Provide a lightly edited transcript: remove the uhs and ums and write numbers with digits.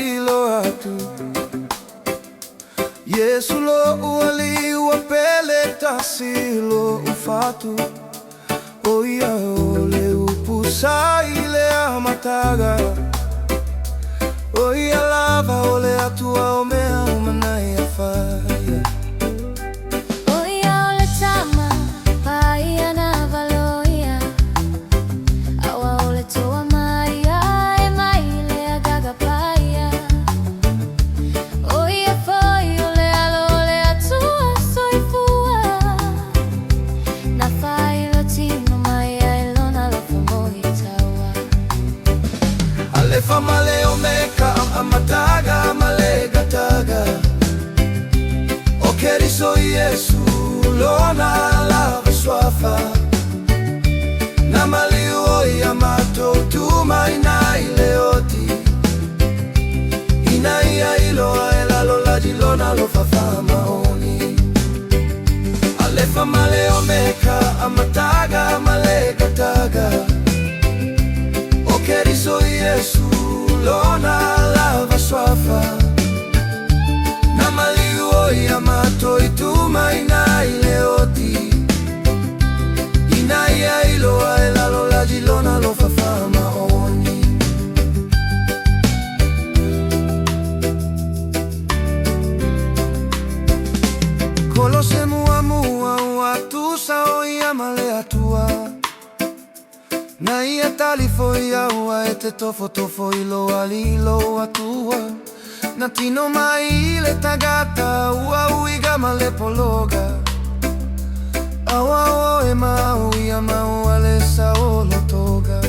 ilo atu Yesu lo uali uapele tasilo ufatu Oia ole upusa ile amataga Oia lava ole atua omea umanai afaya Oia ole tama paia na valoia Awa ole toa maia e maile agaga paia Oia foi ole alo ole atua soifua Na fai lo tino maia e lona lo famoitawa Ale famale omeka amataga malega taga O keriso Yesu lona lava swafa Na maliu ya mato tuma ina ileoti Ina ia iloa ela lola jilona lo fafa maoni Ale famale omeka amataga malega taga O keriso Yesu lona lava swafa Na maliu ya mato ituma ina ileoti Ina ia iloa ela lola jilona lo fafa maoni Kolose mua mua uatu sao ia male atua Na ia tali foi aua e te tofo ilo alilo atua Na tino mai le tagata ua uiga male pologa Aua o e mau ia mau ale saolo toga